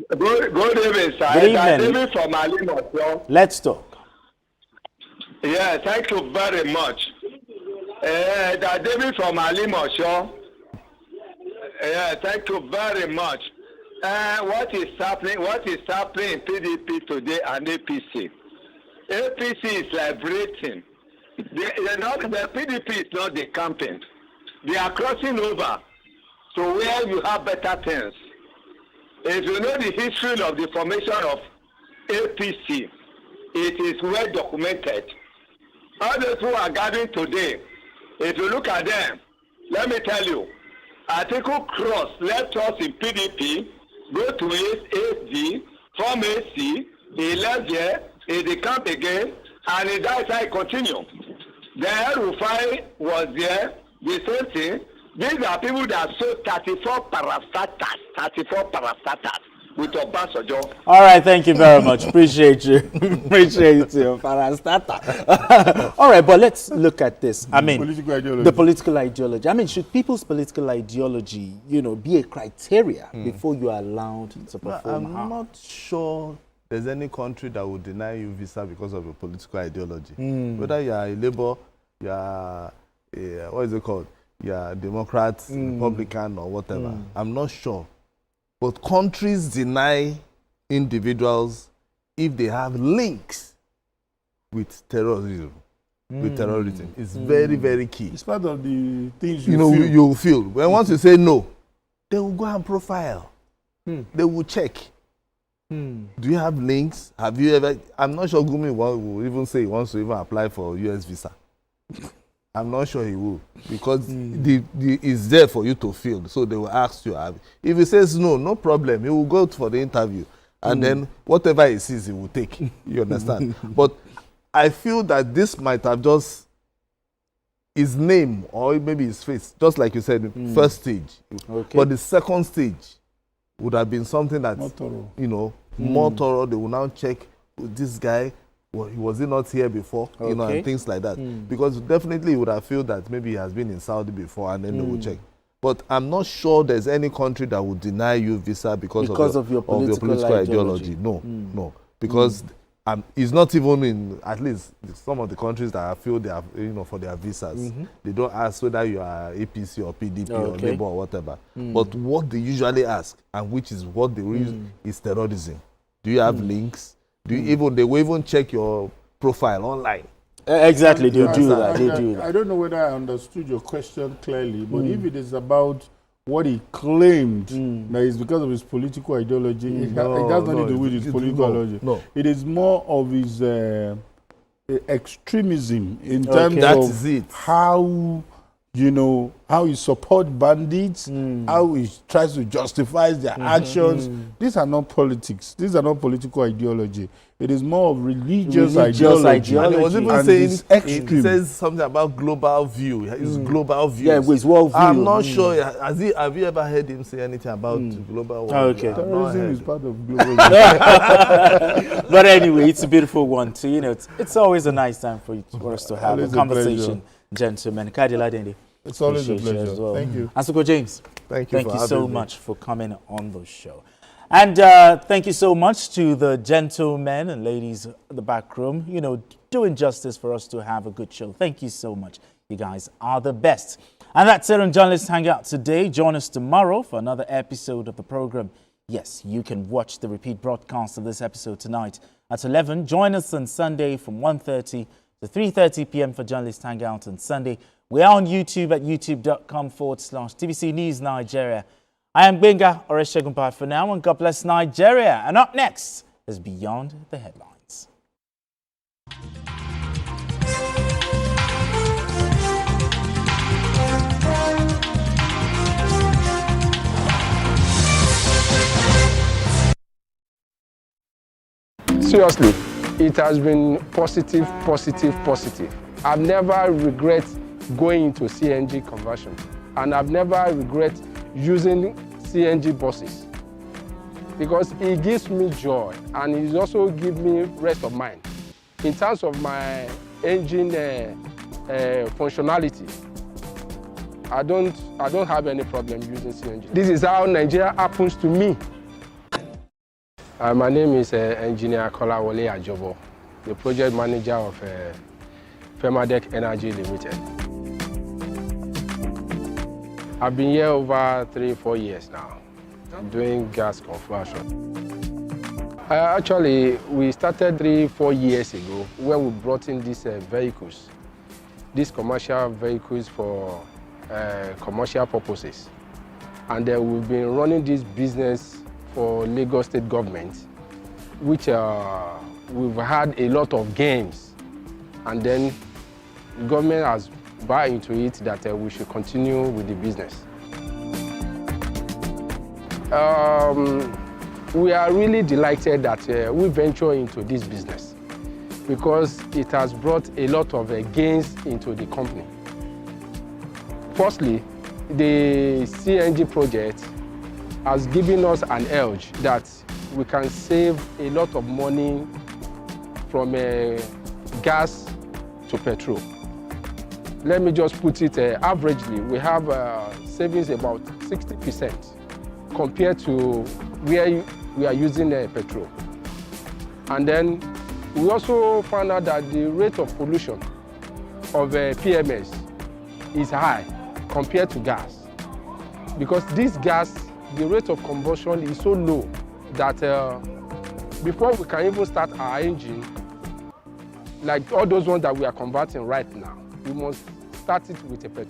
[SPEAKER 9] Good evening, sir.
[SPEAKER 1] Good evening.
[SPEAKER 9] David from Alimosho.
[SPEAKER 1] Let's talk.
[SPEAKER 9] Yeah, thank you very much. David from Alimosho. Yeah, thank you very much. What is happening in PDP today and APC? APC is liberating. The PDP is not the campaign. They are crossing over to where you have better things. If you know the history of the formation of APC, it is well documented. All those who are gathering today, if you look at them, let me tell you, Atiku cross left us in PDP, go to SD, form AC, he left there, he decamp again, and he died, I continue. Then Rufai was there, the same thing. These are people that sold 34 parastatals with Obasanjo.
[SPEAKER 1] All right, thank you very much. Appreciate you. Appreciate you, parastata. All right, but let's look at this. I mean, the political ideology. I mean, should people's political ideology, be a criteria before you are allowed to perform?
[SPEAKER 2] I'm not sure there's any country that would deny you visa because of your political ideology. Whether you are a Labour, you are what is it called? You are Democrat, Republican, or whatever. I'm not sure. But countries deny individuals if they have links with terrorism. It's very, very key.
[SPEAKER 3] It's part of the things
[SPEAKER 2] you feel. When once you say no, they will go and profile. They will check. Do you have links? Have you ever? I'm not sure Gumi will even say he wants to even apply for US visa. I'm not sure he will, because it's there for you to fill. So they will ask you. If he says no, no problem. He will go for the interview, and then whatever he sees, he will take. You understand? But I feel that this might have just his name or maybe his face, just like you said, first stage. Okay. But the second stage would have been something that, you know, more thorough. They will now check this guy. Well, was he not here before? You know, and things like that. Because definitely you would have felt that maybe he has been in Saudi before, and then they will check. But I'm not sure there's any country that would deny you visa because of your political ideology. No, no. Because it's not even in, at least some of the countries that I feel they have, you know, for their visas. They don't ask whether you are APC or PDP or Labour or whatever. But what they usually ask, and which is what they use, is terrorism. Do you have links? Do you they will even check your profile online.
[SPEAKER 1] Exactly, they do that.
[SPEAKER 3] I don't know whether I understood your question clearly, but if it is about what he claimed that is because of his political ideology, it has nothing to do with his political ideology. No. It is more of his extremism in terms of how, you know, how he supports bandits, how he tries to justify their actions. These are not politics. These are not political ideology. It is more of religious ideology.
[SPEAKER 2] And he was even saying, he says something about global view. His global view.
[SPEAKER 1] Yeah, with world view.
[SPEAKER 2] I'm not sure. Have you ever heard him say anything about global world?
[SPEAKER 3] Okay. Terrorism is part of global view.
[SPEAKER 1] But anyway, it's a beautiful one too. You know, it's always a nice time for us to have a conversation, gentlemen.
[SPEAKER 3] It's always a pleasure.
[SPEAKER 1] As well.
[SPEAKER 3] Thank you.
[SPEAKER 1] Asuko James,
[SPEAKER 2] thank you
[SPEAKER 1] so much for coming on the show. And thank you so much to the gentlemen and ladies in the back room, you know, doing justice for us to have a good show. Thank you so much. You guys are the best. And that's it on Journalist Hangout today. Join us tomorrow for another episode of the program. Yes, you can watch the repeat broadcast of this episode tonight at 11. Join us on Sunday from 1:30 to 3:30 p.m. for Journalist Hangout on Sunday. We are on YouTube at youtube.com/TVC News Nigeria. I am Benga Oreshegunpa for now, and God bless Nigeria. And up next is Beyond the Headlines.
[SPEAKER 10] Seriously, it has been positive. I've never regret going into CNG conversion, and I've never regret using CNG buses, because it gives me joy and it also gives me rest of mind. In terms of my engine functionality, I don't have any problem using CNG. This is how Nigeria happens to me. My name is Engineer Kolawole Ajobo, the project manager of Femadec Energy Limited. I've been here over 3-4 years now, doing gas conversion. Actually, we started 3-4 years ago when we brought in these vehicles, these commercial vehicles for commercial purposes. And we've been running this business for Lagos State government, which we've had a lot of gains. And then the government has buy into it that we should continue with the business. We are really delighted that we venture into this business because it has brought a lot of gains into the company. Firstly, the CNG project has given us an edge that we can save a lot of money from gas to petrol. Let me just put it averagely, we have savings about 60% compared to where we are using petrol. And then we also found out that the rate of pollution of PMS is high compared to gas. Because this gas, the rate of combustion is so low that before we can even start our engine, like all those ones that we are converting right now, we must start it with a petrol.